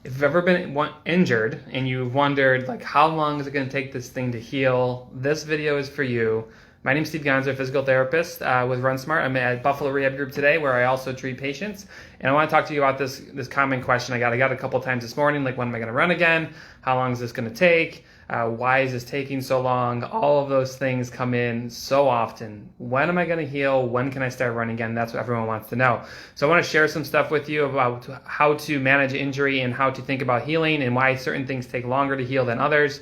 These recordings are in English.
If you've ever been injured and you've wondered, like, how long is it going to take this thing to heal, this video is for you. My name is Steve Gonzo, physical therapist with RunSmart. I'm at Buffalo Rehab Group today, where I also treat patients. And I want to talk to you about this common question I got a couple times this morning, like, when am I going to run again? How long is this going to take? Why is this taking so long? All of those things come in so often. When am I going to heal? When can I start running again? That's what everyone wants to know. So I want to share some stuff with you about how to manage injury and how to think about healing and why certain things take longer to heal than others.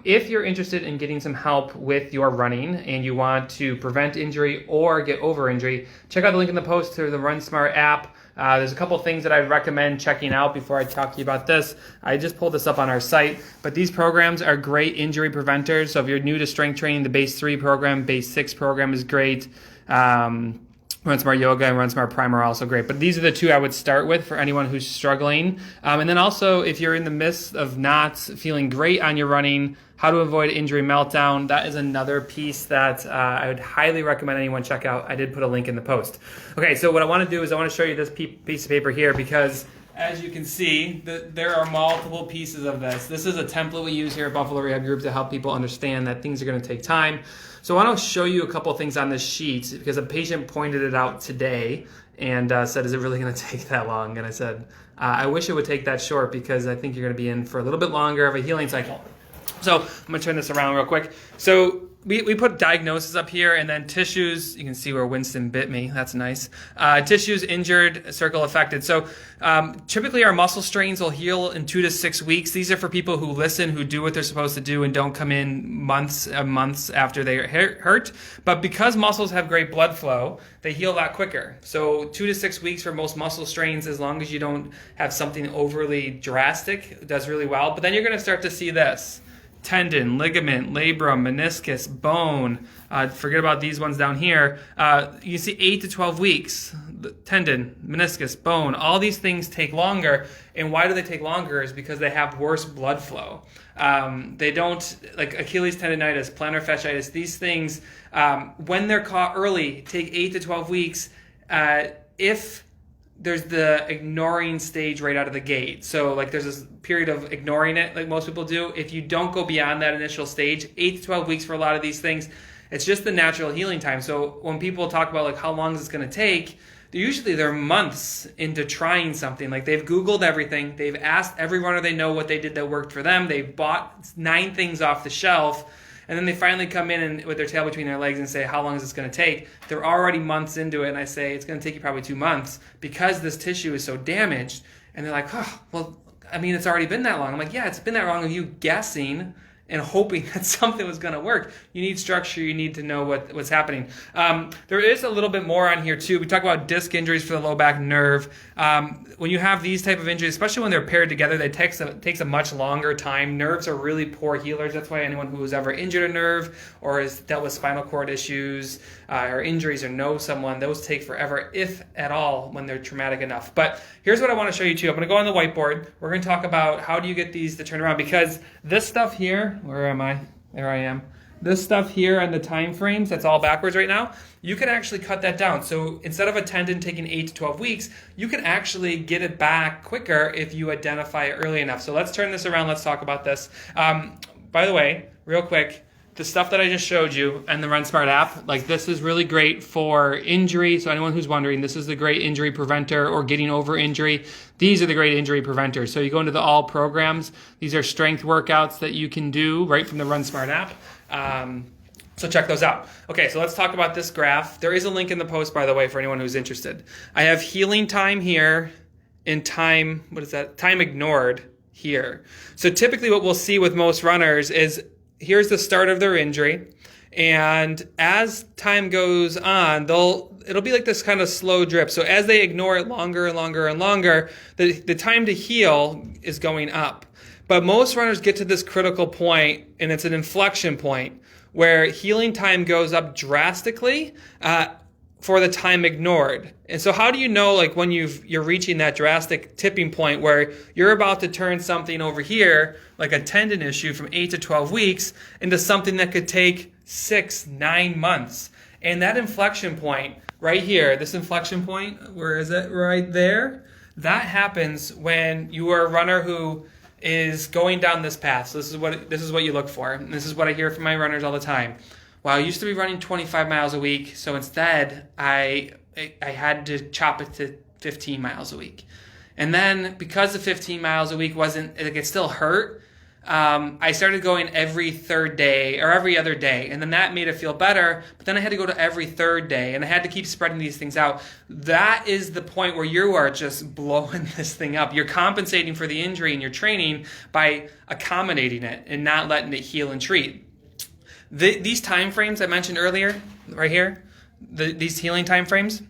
If you're interested in getting some help with your running and you want to prevent injury or get over injury, check out the link in the post to the RunSmart app. There's a couple things that I'd recommend checking out before I talk to you about this. I just pulled this up on our site, but these programs are great injury preventers. So if you're new to strength training, the Base 3 program, Base 6 program is great. RunSmart Yoga and RunSmart Prime are also great. But these are the two I would start with for anyone who's struggling. And then also, if you're in the midst of not feeling great on your running, how to avoid injury meltdown, that is another piece that I would highly recommend anyone check out. I did put a link in the post. Okay, so what I want to do is I want to show you this piece of paper here because, as you can see, there are multiple pieces of this. This is a template we use here at Buffalo Rehab Group to help people understand that things are going to take time. So I want to show you a couple things on this sheet because a patient pointed it out today and said, is it really going to take that long? And I said, I wish it would take that short because I think you're going to be in for a little bit longer of a healing cycle. So I'm going to turn this around real quick. So we put diagnosis up here and then tissues. You can see where Winston bit me. That's nice. Tissues injured, circle affected. So typically our muscle strains will heal in 2 to 6 weeks. These are for people who listen, who do what they're supposed to do and don't come in months after they hurt. But because muscles have great blood flow, they heal a lot quicker. So 2 to 6 weeks for most muscle strains, as long as you don't have something overly drastic, it does really well. But then you're going to start to see this. Tendon, ligament, labrum, meniscus, bone. Forget about these ones down here. You see 8 to 12 weeks. The tendon, meniscus, bone, all these things take longer. And why do they take longer is because they have worse blood flow. They don't, like Achilles tendonitis, plantar fasciitis, these things, when they're caught early, take 8 to 12 weeks. If there's the ignoring stage right out of the gate. So like there's this period of ignoring it like most people do. If you don't go beyond that initial stage, 8 to 12 weeks for a lot of these things, it's just the natural healing time. So when people talk about like how long is this going to take, they're months into trying something. Like they've Googled everything. They've asked every runner they know what they did that worked for them. They've bought 9 things off the shelf. And then they finally come in and with their tail between their legs and say, how long is this going to take? They're already months into it, and I say, it's going to take you probably 2 months because this tissue is so damaged. And they're like, oh, well, I mean, it's already been that long. I'm like, yeah, it's been that long of you guessing and hoping that something was going to work. You need structure. You need to know what's happening. There is a little bit more on here, too. We talk about disc injuries for the low back nerve. When you have these type of injuries, especially when they're paired together, it takes a much longer time. Nerves are really poor healers. That's why anyone who has ever injured a nerve or has dealt with spinal cord issues or injuries or know someone, those take forever, if at all, when they're traumatic enough. But here's what I want to show you, too. I'm going to go on the whiteboard. We're going to talk about how do you get these to turn around, because this stuff here, where am I? There I am. This stuff here and the time frames, that's all backwards right now, you can actually cut that down. So instead of a tendon taking 8 to 12 weeks, you can actually get it back quicker if you identify it early enough. So let's turn this around. Let's talk about this. By the way, real quick, the stuff that I just showed you and the RunSmart app, like this is really great for injury. So anyone who's wondering, this is the great injury preventer or getting over injury. These are the great injury preventers. So you go into the all programs. These are strength workouts that you can do right from the RunSmart app. So check those out. Okay, so let's talk about this graph. There is a link in the post, by the way, for anyone who's interested. I have healing time here and time ignored here. So typically what we'll see with most runners is here's the start of their injury. And as time goes on, it'll be like this kind of slow drip. So as they ignore it longer and longer and longer, the time to heal is going up. But most runners get to this critical point, and it's an inflection point where healing time goes up drastically for the time ignored. And so how do you know like when you're reaching that drastic tipping point where you're about to turn something over here, like a tendon issue from 8 to 12 weeks, into something that could take 6, 9 months? And that inflection point right here, this inflection point, where is it? Right there. That happens when you are a runner who is going down this path. So this is what you look for. And this is what I hear from my runners all the time. Well, I used to be running 25 miles a week, so instead I had to chop it to 15 miles a week. And then because the 15 miles a week wasn't, like, it still hurt, I started going every third day or every other day, and then that made it feel better, but then I had to go to every third day, and I had to keep spreading these things out. That is the point where you are just blowing this thing up. You're compensating for the injury in your training by accommodating it and not letting it heal and treat. These time frames I mentioned earlier, right here, these healing time frames,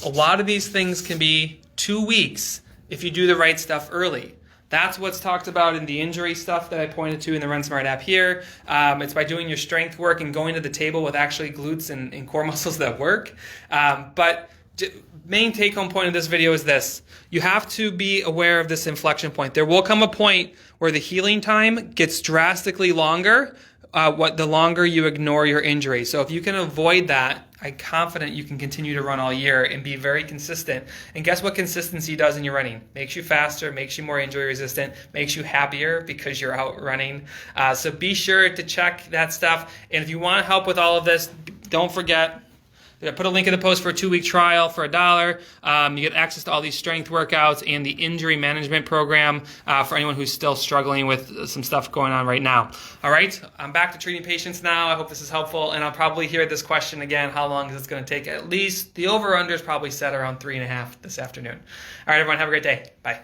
a lot of these things can be 2 weeks if you do the right stuff early. That's what's talked about in the injury stuff that I pointed to in the RunSmart app here. It's by doing your strength work and going to the table with actually glutes and core muscles that work. But main take-home point of this video is this. You have to be aware of this inflection point. There will come a point where the healing time gets drastically longer, the longer you ignore your injury. So if you can avoid that, I'm confident you can continue to run all year and be very consistent. And guess what consistency does in your running? Makes you faster, makes you more injury resistant, makes you happier because you're out running. So be sure to check that stuff. And if you want help with all of this, don't forget, I put a link in the post for a 2-week trial for $1. You get access to all these strength workouts and the injury management program for anyone who's still struggling with some stuff going on right now. All right, I'm back to treating patients now. I hope this is helpful, and I'll probably hear this question again, how long is this going to take? At least the over-under is probably set around 3.5 this afternoon. All right, everyone, have a great day. Bye.